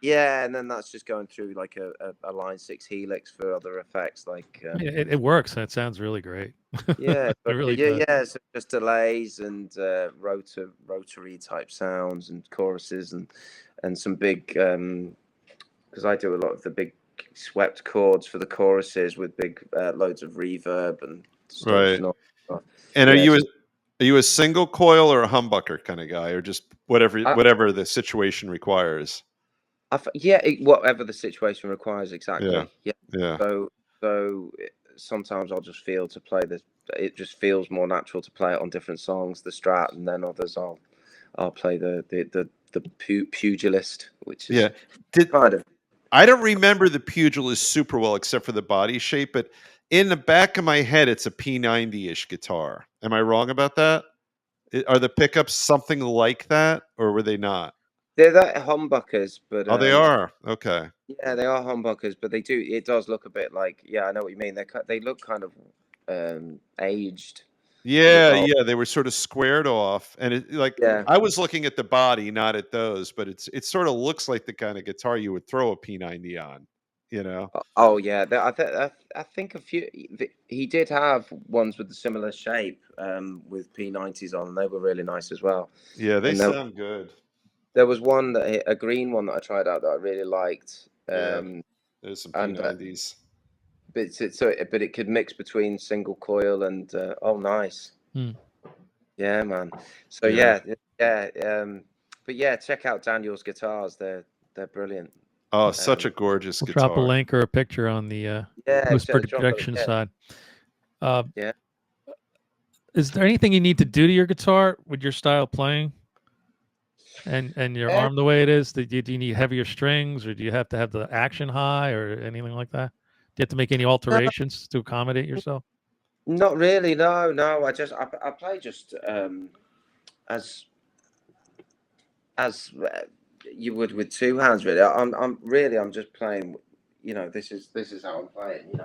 Yeah, and then that's just going through like a Line 6 Helix for other effects, like I mean, it works, and it sounds really great. yeah, It but really does. yeah. So just delays and rotary type sounds and choruses and some big because I do a lot of the big swept chords for the choruses with big loads of reverb and Right. distortion. And Yeah, are you a single coil or a humbucker kind of guy, or just whatever the situation requires? whatever the situation requires, exactly. Yeah. Yeah. So sometimes I'll just feel to play this. It just feels more natural to play it on different songs, the Strat, and then others I'll play the Pugilist, which is kind of. I don't remember the Pugilist super well, except for the body shape, but in the back of my head, it's a P90-ish guitar. Am I wrong about that? Are the pickups something like that, or were they not? They're that humbuckers, but Oh, they are. Okay. yeah, they are humbuckers, but it does look a bit like, yeah, I know what you mean. They look kind of aged. Oh, Yeah, they were sort of squared off, and yeah. I was looking at the body, not at those, but it sort of looks like the kind of guitar you would throw a P90 on, you know? Oh yeah, I think a few. He did have ones with a similar shape, with P90s on, and they were really nice as well. Yeah, they And sound good. there was one a green one that I tried out that I really liked. Yeah, there's some And P90s. but it could mix between single coil and oh, nice. Hmm. Yeah, man. So Yeah. but yeah, check out Daniel's guitars. They're brilliant. Oh, such a gorgeous We'll drop a guitar. link or a picture on the Yeah, post drop it. production Yeah, side. yeah. Is there anything you need to do to your guitar with your style playing and your arm the way it is? Do you need heavier strings, or do you have to have the action high, or anything like that? Do you have to make any alterations to accommodate yourself? Not really. No. I play just as you would with two hands. Really, I'm just playing. This is how I'm playing.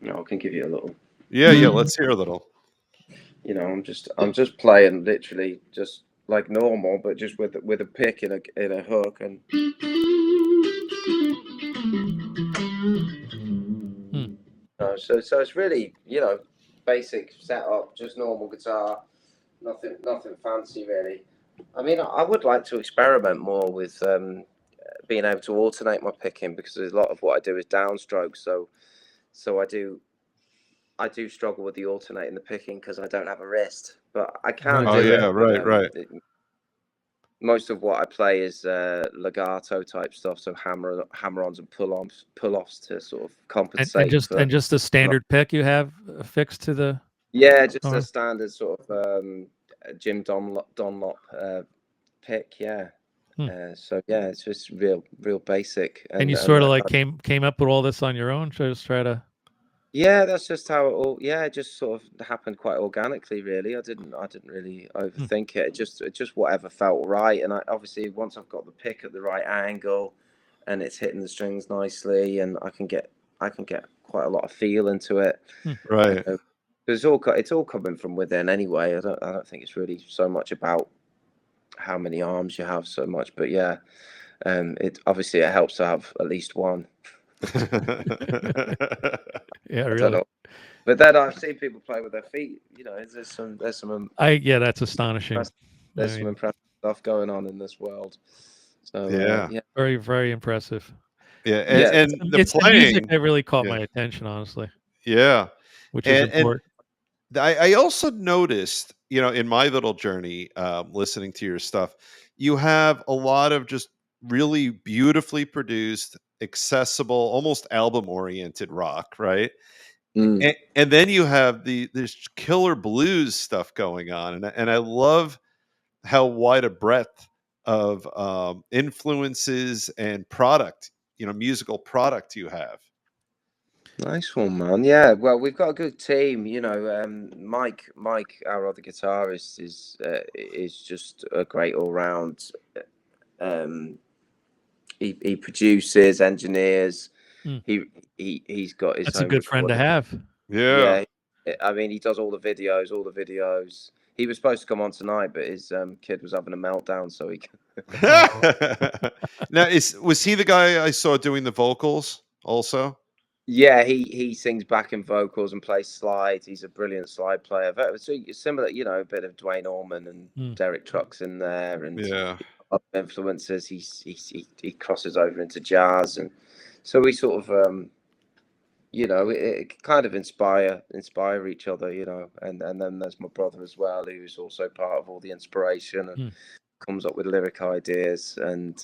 I can give you a little. Yeah, let's hear a little. I'm just playing literally just like normal, but just with a pick in a hook and. So it's really basic setup, just normal guitar, nothing fancy really. I mean, I would like to experiment more with being able to alternate my picking, because a lot of what I do is downstroke. So I do struggle with the alternating the picking because I don't have a wrist, but I can Oh do yeah, it. right. Most of what I play is legato type stuff, so hammer-ons and pull-offs to sort of compensate And just the standard pick you have affixed to the. Yeah, just arm? a standard sort of Jim Dunlop pick. Yeah. So yeah, it's just real basic. And you sort of like came up with all this on your own. Just try to. Yeah, that's just how it all. Yeah, it just sort of happened quite organically, really. I didn't really overthink it. It just whatever felt right. And obviously once I've got the pick at the right angle, and it's hitting the strings nicely, and I can get quite a lot of feel into it. Right. It's all coming from within anyway. I don't think it's really so much about how many arms you have so much, but yeah, it helps to have at least one. Yeah, I really. don't know. But then I've seen people play with their feet. There's some that's astonishing. There's some impressive stuff going on in this world. So yeah, very, very impressive. Yeah, and it's the playing the music that really caught my attention, honestly. Yeah, which is important. And I also noticed, in my little journey, listening to your stuff, you have a lot of just really beautifully produced, accessible, almost album-oriented rock, right? And then you have this killer blues stuff going on, and I love how wide a breadth of influences and product, musical product you have. Nice one, man. Yeah, well, we've got a good team. Mike, our other guitarist, is just a great all round he produces, engineers. Mm. He's got his That's a own good friend to recording. have. Yeah. I mean, he does all the videos. He was supposed to come on tonight, but his kid was having a meltdown, so he. Oh, Now, was he the guy I saw doing the vocals also? Yeah, he sings backing vocals and plays slide. He's a brilliant slide player. So similar, a bit of Dwayne Allman and Derek Trucks in there, and Yeah. other influences. He crosses over into jazz, and so we sort of it kind of inspire each other, and then there's my brother as well, who's also part of all the inspiration and comes up with lyric ideas and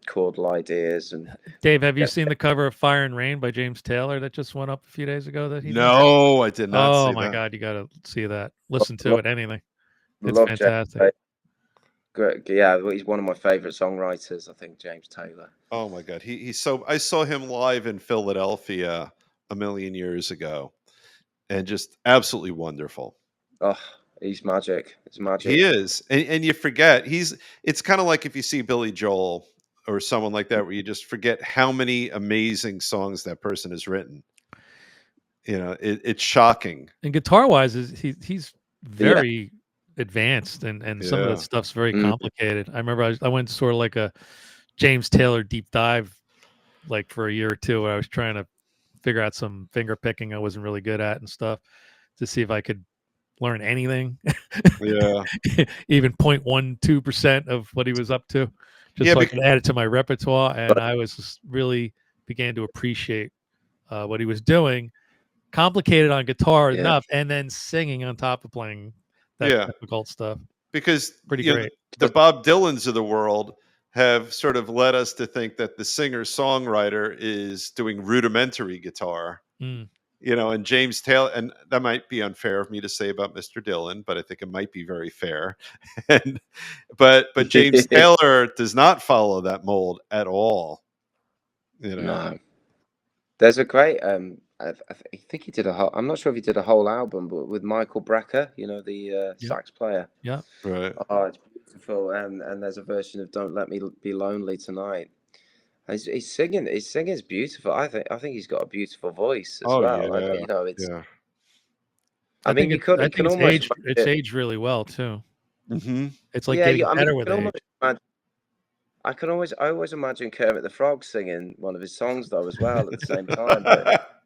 chordal ideas. And Dave, have you seen the cover of Fire and Rain by James Taylor that just went up a few days ago that he did? No, I did not Oh see my that. God, you got to see that. Listen to it, anything. It's love fantastic. Great, yeah, he's one of my favorite songwriters, I think, James Taylor. Oh my God, he's so. I saw him live in Philadelphia a million years ago, and just absolutely wonderful. Oh, he's magic. It's magic. He is, and you forget it's kind of like if you see Billy Joel or someone like that, where you just forget how many amazing songs that person has written. It's shocking. And guitar wise, he's very advanced, and some of that stuff's very complicated. I remember I went sort of like a James Taylor deep dive, like for a year or two, where I was trying to figure out some finger picking I wasn't really good at and stuff to see if I could learn anything. Yeah. Even 0.12% of what he was up to, just so I could add it to my repertoire. And I was just really began to appreciate what he was doing. Complicated on guitar enough, and then singing on top of playing that difficult stuff. Because pretty great. The Bob Dylans of the world have sort of led us to think that the singer-songwriter is doing rudimentary guitar. And James Taylor, and that might be unfair of me to say about Mr. Dylan, but I think it might be very fair. But James Taylor does not follow that mold at all. No. There's a great I think he did I'm not sure if he did a whole album, but with Michael Brecker, the sax player. Yeah. Right. Oh, it's beautiful. And there's a version of "Don't Let Me Be Lonely Tonight." He's singing. His singing is beautiful. I think he's got a beautiful voice as well. It's. I mean, it's aged really well too. Mm-hmm. It's like getting better with age. I always imagine Kermit the Frog singing one of his songs though as well at the same time. But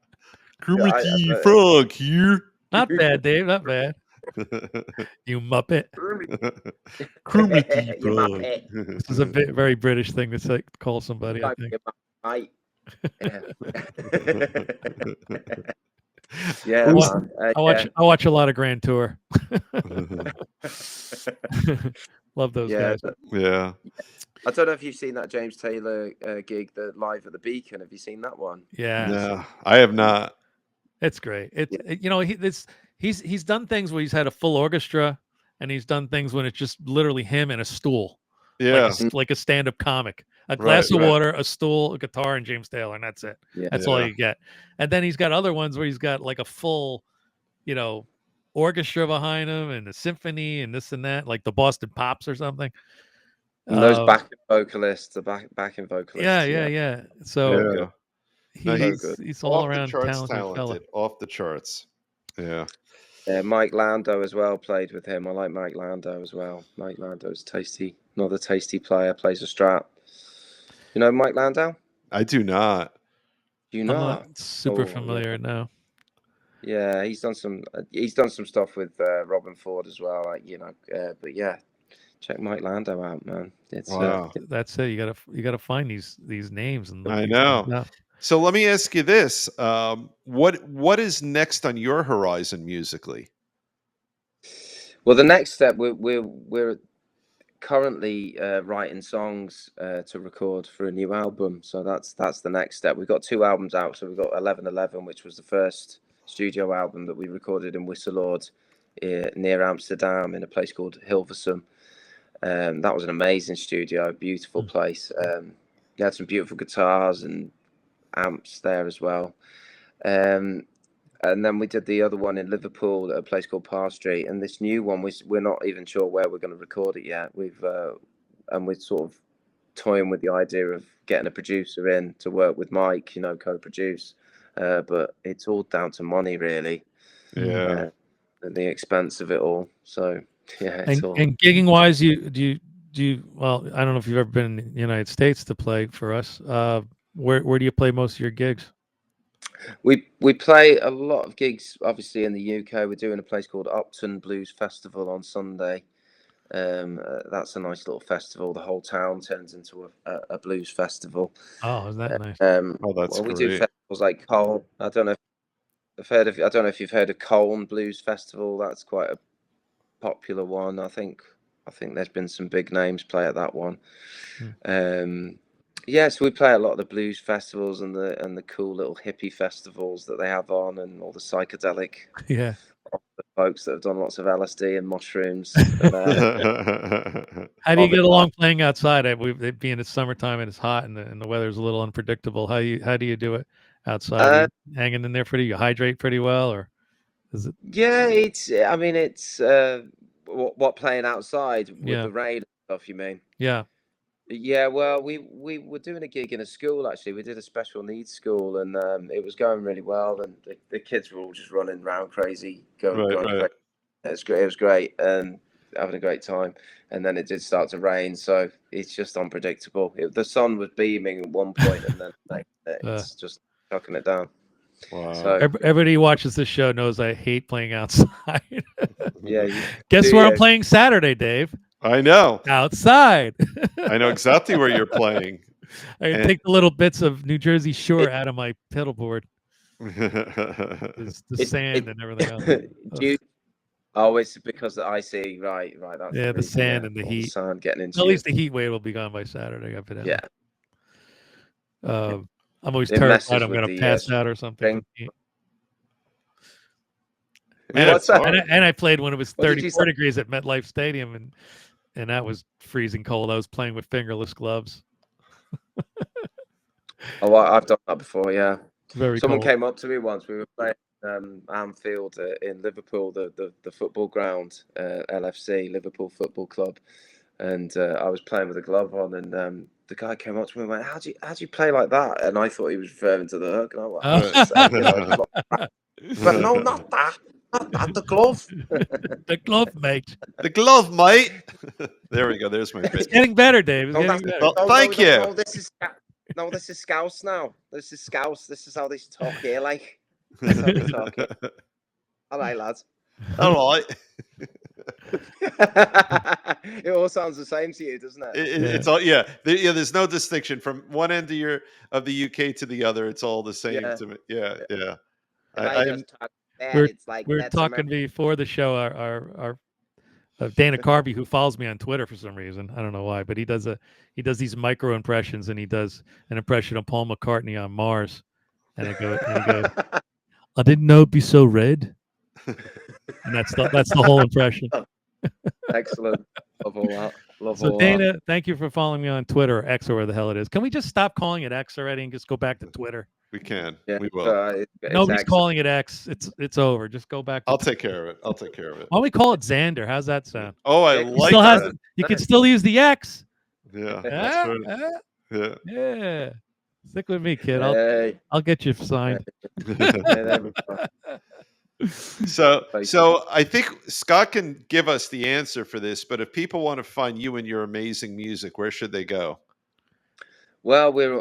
Kermit the Frog here. Not bad, Dave. Not bad. You muppet. Kermit the Frog. This is a very British thing to say, call somebody. I think. Yeah, I watch a lot of Grand Tour. Love those guys. Yeah. I don't know if you've seen that James Taylor gig, the live at the Beacon. Have you seen that one? Yeah. No, I have not. It's great. He's done things where he's had a full orchestra, and he's done things when it's just literally him and a stool. Yeah. Like a stand-up comic. A glass of water, a stool, a guitar, and James Taylor, and that's it. That's all you get. And then he's got other ones where he's got like a full, orchestra behind him and a symphony and this and that, like the Boston Pops or something. And those backing vocalists, backing vocalists. Yeah. So he's all around talented. Off the charts. Yeah. Yeah, Mike Landau as well played with him. I like Mike Landau as well. Mike Landau's another tasty player, plays a Strat. You know Mike Landau? I do not. Do you not? I'm not super familiar now. Yeah, he's done some stuff with Robin Ford as well. But yeah, check Mike Landau out, man. Wow. That's it. You gotta find these names and look. I know. So let me ask you this: what is next on your horizon musically? Well, the next step we're currently writing songs to record for a new album. So that's the next step. We've got 2 albums out. So we've got 1111, which was the first studio album that we recorded in Wisseloord near Amsterdam in a place called Hilversum. That was an amazing studio, beautiful place. We had some beautiful guitars and amps there as well. And then we did the other one in Liverpool at a place called Parr Street. And this new one, we're not even sure where we're going to record it yet. We're sort of toying with the idea of getting a producer in to work with Mike, co-produce. But it's all down to money, really. Yeah. And the expense of it all. So yeah, it's all. And gigging wise, do you? Well, I don't know if you've ever been in the United States to play for us. Where do you play most of your gigs? We play a lot of gigs, obviously in the UK. We're doing a place called Upton Blues Festival on Sunday. That's a nice little festival. The whole town turns into a blues festival. Oh, is that nice? Oh, that's We great. do festivals like Colne. I don't know if you've heard of Colne Blues Festival. That's quite a popular one. I think there's been some big names play at that one. So we play a lot of the blues festivals and the cool little hippie festivals that they have on, and all the psychedelic folks that have done lots of LSD and mushrooms. How do you get along playing outside? It being it's summertime and it's hot and the weather's a little unpredictable. How do you do it outside? Hanging in there you hydrate pretty well, or is it? Yeah, it's what playing outside with the rain and stuff. You mean? Yeah. Yeah, well, we were doing a gig in a school, actually. We did a special needs school, and it was going really well. And the kids were all just running around crazy, going crazy. It was great. It was great, and having a great time. And then it did start to rain, so it's just unpredictable. The sun was beaming at one point, and then it's just chucking it down. Wow. So Everybody who watches this show knows I hate playing outside. Yeah. Guess where I'm playing Saturday, Dave? I know. Outside. I know exactly where you're playing. I take the little bits of New Jersey Shore out of my pedal board. The sand and everything else. It's because the icy, right. That's the sand and the heat. The sun getting into At least the heat wave will be gone by Saturday. I'm always terrified I'm going to pass out or something. And I played when it was 34 degrees at MetLife Stadium, and that was freezing cold. I was playing with fingerless gloves. I've done that before. Yeah, Someone cold. came up to me once. We were playing Anfield in Liverpool, the football ground, LFC, Liverpool Football Club, and I was playing with a glove on, and the guy came up to me and went, "How do you play like that?" And I thought he was referring to the hook, and I was like, but no, not that. The glove. The glove, mate. The glove, mate. There we go. There's my bit. It's getting better, Dave. It's getting better. Thank you. This is Scouse now. This is Scouse. This is how they talk here, like. That's how they talk here. All right, lads. All right. It all sounds the same to you, doesn't it? It's all there's no distinction from one end of the UK to the other. It's all the same to me. Yeah. We were talking before the show. Our Dana Carvey, who follows me on Twitter for some reason, I don't know why, but he does these micro impressions, and he does an impression of Paul McCartney on Mars, and he goes, "I didn't know it'd be so red," and that's the whole impression. Excellent, love all that. So Dana, thank you for following me on Twitter, or X, or where the hell it is. Can we just stop calling it X already and just go back to Twitter? We can. Yeah, we will. Nobody's calling it X. It's over. Just go back. I'll take care of it. Why don't we call it Xander? How's that sound? Oh, I like that. You can still use the X. Yeah. Yeah. Stick with me, kid. I'll get you signed. So I think Scott can give us the answer for this, but if people want to find you and your amazing music, where should they go? Well, we're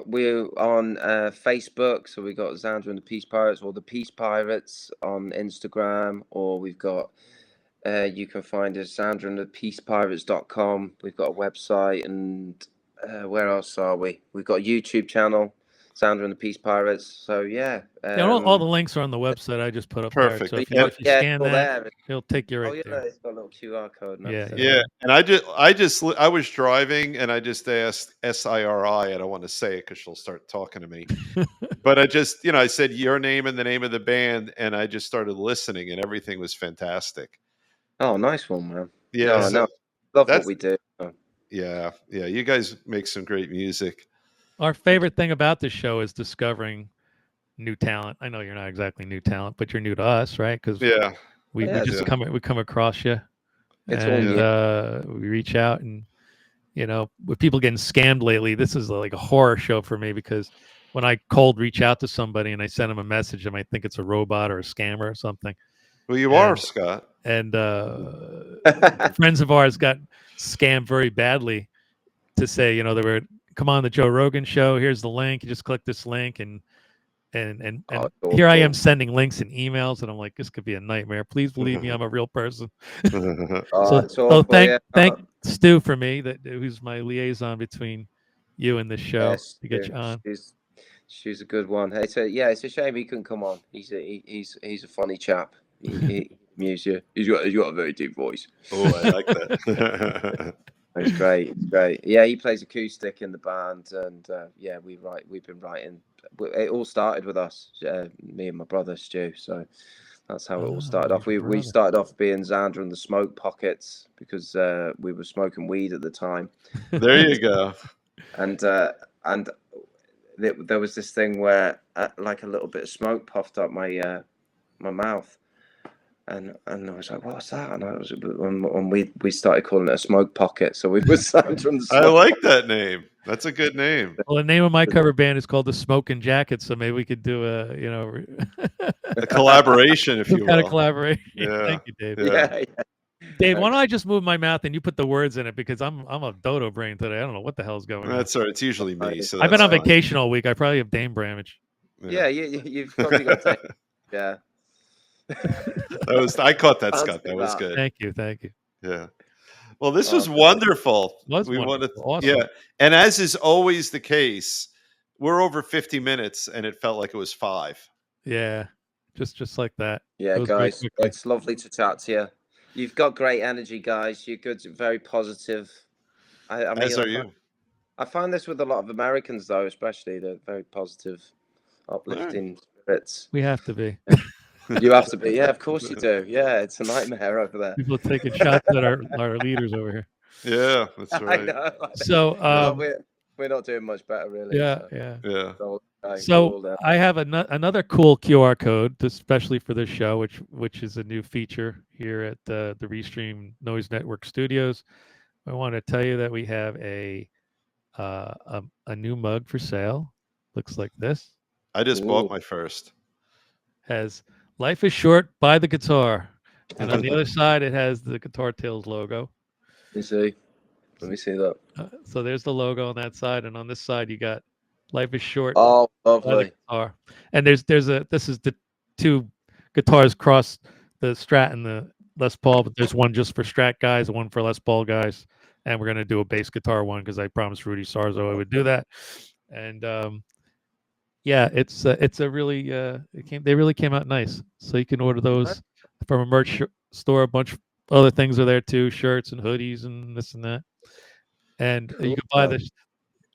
on Facebook, so we've got Xander and the Peace Pirates, or the Peace Pirates on Instagram, or we've got you can find us XanderandthePeacePirates.com. We've got a website, and where else are we? We've got a YouTube channel, Xander and the Peace Pirates. So all the links are on the website I just put up. Perfect. There. So if you scan that, it'll take you right there. It's got a little QR code. Yeah. And I was driving, and I just asked SIRI. I don't want to say it because she'll start talking to me. But I said your name and the name of the band, and I just started listening, and everything was fantastic. Oh, nice one, man. Yeah, love what we do. Yeah. You guys make some great music. Our favorite thing about this show is discovering new talent. I know you're not exactly new talent, but you're new to us, right? Because we come across you, we reach out, and with people getting scammed lately, this is like a horror show for me, because when I cold reach out to somebody and I send them a message, I might think it's a robot or a scammer or something. Well, you are, Scott. And friends of ours got scammed very badly to say, they were, come on the Joe Rogan show. Here's the link. You just click this link, and here I am sending links and emails, and I'm like, this could be a nightmare. Please believe me, I'm a real person. So thank Stu for me, who's my liaison between you and the show, to get you on. She's a good one. It's a shame he couldn't come on. He's a funny chap. He amuse you. He's got a very deep voice. Oh, I like that. It's great. It's great. Yeah, he plays acoustic in the band, and we've been writing. It all started with us, me and my brother Stu. So that's how it all started off. We started off being Xander and the Smoke Pockets, because we were smoking weed at the time. There you go. And there was this thing where like a little bit of smoke puffed up my mouth. And I was like, what's that? And we started calling it a smoke pocket. So we were Xander from the Smoke. I like that name. That's a good name. Well, the name of my cover band is called the Smoking Jackets, so maybe we could do a collaboration, if you will. Kind of collaboration. Yeah. Thank you, Dave. Yeah. Dave, why don't I just move my mouth and you put the words in it, because I'm a dodo brain today. I don't know what the hell's going on. That's all right. It's usually me. So I've been on vacation all week. I probably have Dame Bramage. Yeah, you've probably got that. Yeah. I caught that, Scott. That was good. Thank you. Yeah. Well, this was wonderful. Awesome. Yeah. And as is always the case, we're over 50 minutes, and it felt like it was 5. Yeah. Just like that. Yeah, guys, it's lovely to chat to you. You've got great energy, guys. You're good, very positive. I mean, as are you. I find this with a lot of Americans, though, especially. They're very positive, uplifting spirits. We have to be. You have to be. Yeah, of course you do. Yeah, it's a nightmare over there. People taking shots at our leaders over here. Yeah, that's right. I know. So we're not doing much better, really. Yeah. So I have another cool QR code, especially for this show, which is a new feature here at the Restream Noise Network Studios. I want to tell you that we have a new mug for sale. Looks like this. I just bought my first. Has "Life is short, buy the guitar," and on the other side it has the Guitar Tales logo. Let me see that. So there's the logo on that side, and on this side you got "Life is short." Oh, lovely. Guitar. And this is the two guitars cross, the Strat and the Les Paul, but there's one just for Strat guys, one for Les Paul guys, and we're gonna do a bass guitar one because I promised Rudy Sarzo I would do that. And yeah, it's a really they really came out nice. So you can order those from a merch store. A bunch of other things are there too, shirts and hoodies and this and that. And you can buy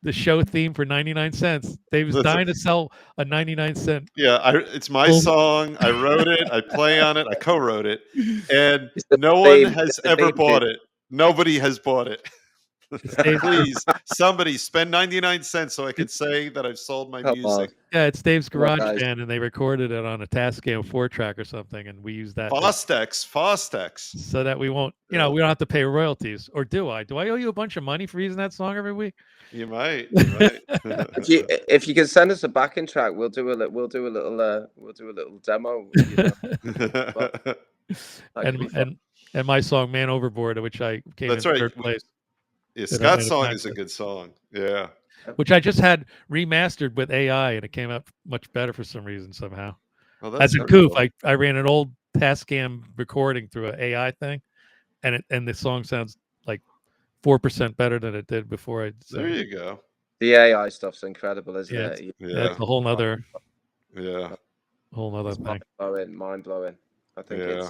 the show theme for 99 cents. Dave was dying to sell a 99-cent. Yeah, it's my song. I wrote it. I play on it. I co-wrote it, and no one has ever bought it. Nobody has bought it. Please, somebody spend 99 cents so I can say that I've sold my music. Yeah, it's Dave's garage band, and they recorded it on a Tascam 4-track or something, and we use that. Fostex. So that we won't, we don't have to pay royalties. Or do I? Do I owe you a bunch of money for using that song every week? You might. If you can send us a backing track, we'll do a little demo. And my song "Man Overboard," which I came in third place. Yeah, Scott's song is a good song. Yeah. Which I just had remastered with AI, and it came out much better for some reason somehow. Well, as a goof, I ran an old Tascam recording through an AI thing, and the song sounds like 4% better than it did before. There you go. The AI stuff's incredible, isn't it? Yeah, it's a whole nother. Yeah. Whole nother thing. Mind blowing. I think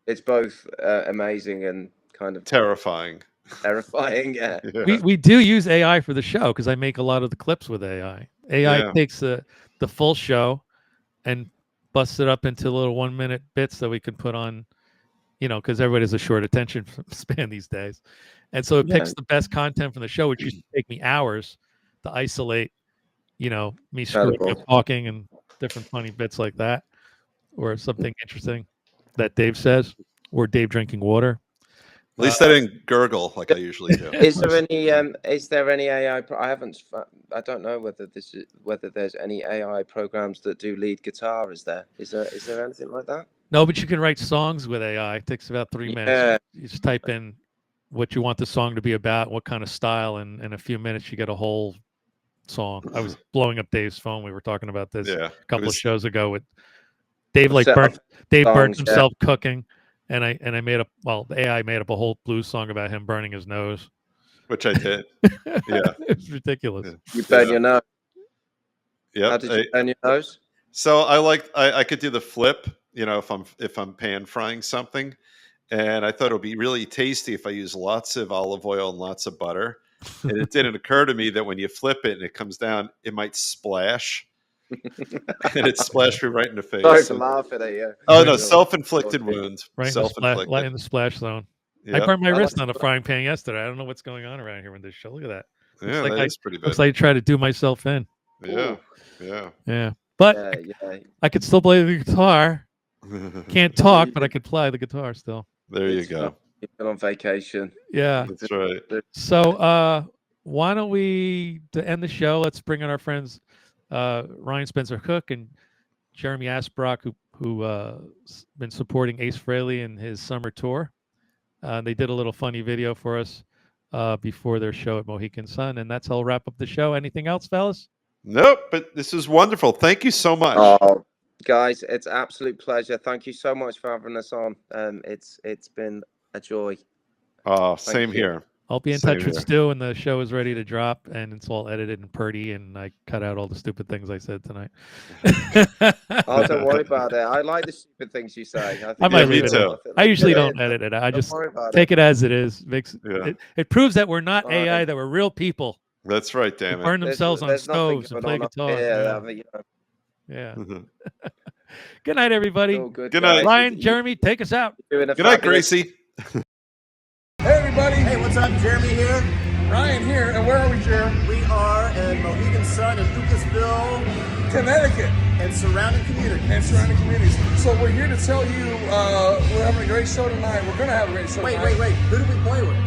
it's both amazing and kind of terrifying. Yeah. We do use AI for the show because I make a lot of the clips with AI. AI takes the full show and busts it up into little 1-minute bits that we can put on, because everybody has a short attention span these days. And so it picks the best content from the show, which used to take me hours to isolate, me screwing up talking and different funny bits like that, or something interesting that Dave says, or Dave drinking water. At least I didn't gurgle like I usually do. Is there any AI? I don't know whether there's any AI programs that do lead guitar. Is there anything like that? No, but you can write songs with AI. It takes about 3 minutes. You just type in what you want the song to be about, what kind of style, and in a few minutes you get a whole song. I was blowing up Dave's phone. We were talking about this a couple of shows ago with Dave. Dave burnt himself cooking. And I made up. Well, the AI made up a whole blues song about him burning his nose, which I did. Yeah, it's ridiculous. You burn your nose. Yeah. How did you burn your nose? So I could do the flip. You know, if I'm pan frying something, and I thought it would be really tasty if I use lots of olive oil and lots of butter. And it didn't occur to me that when you flip it and it comes down, it might splash. And it splashed me right in the face. Sorry for laughing at you. Oh no, self-inflicted wound. Right in the splash zone. Yep. I burned my wrist on a frying pan yesterday. I don't know what's going on around here with this show. Look at that. Yeah, like that is pretty bad. Looks like I tried to do myself in. Yeah. But I could still play the guitar. Can't talk, but I could play the guitar still. There you go. You've been on vacation. Yeah, that's right. So why don't we, to end the show, let's bring in our friends Ryan Spencer Cook and Jeremy Asbrock, who been supporting Ace Frehley in his summer tour. They did a little funny video for us before their show at Mohegan Sun, and that's how I'll wrap up the show. Anything else, fellas? Nope, but this is wonderful. Thank you so much. Oh, guys, it's an absolute pleasure. Thank you so much for having us on. It's been a joy. Oh, same here. I'll be in touch with Stu, and the show is ready to drop, and it's all edited and pretty, and I cut out all the stupid things I said tonight. Oh, don't worry about it. I like the stupid things you say. I might leave it in. I usually don't edit it. I just take it as it is. It proves that we're not AI, that we're real people. That's right, damn it. Burn themselves on stoves and play guitar. Yeah. Good night, everybody. Good night. Ryan, Jeremy, take us out. Good night, Gracie. Hey, everybody. Hey, what's up? Jeremy here. Ryan here. And where are we, Jeremy? We are in Mohegan Sun in Lucasville, Connecticut. And surrounding communities. So we're here to tell you we're having a great show tonight. We're going to have a great show tonight. Wait. Who do we play with?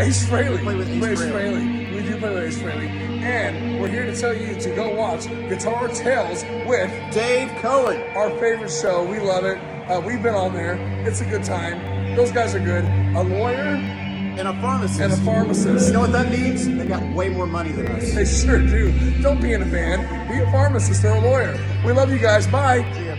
Ace Frehley. We play with Ace Frehley. We do play with Ace Frehley. And we're here to tell you to go watch Guitar Tales with Dave Cohen. Our favorite show. We love it. We've been on there. It's a good time. Those guys are good. A lawyer and a pharmacist. You know what that means? They got way more money than us. They sure do. Don't be in a band. Be a pharmacist or a lawyer. We love you guys. Bye. See ya.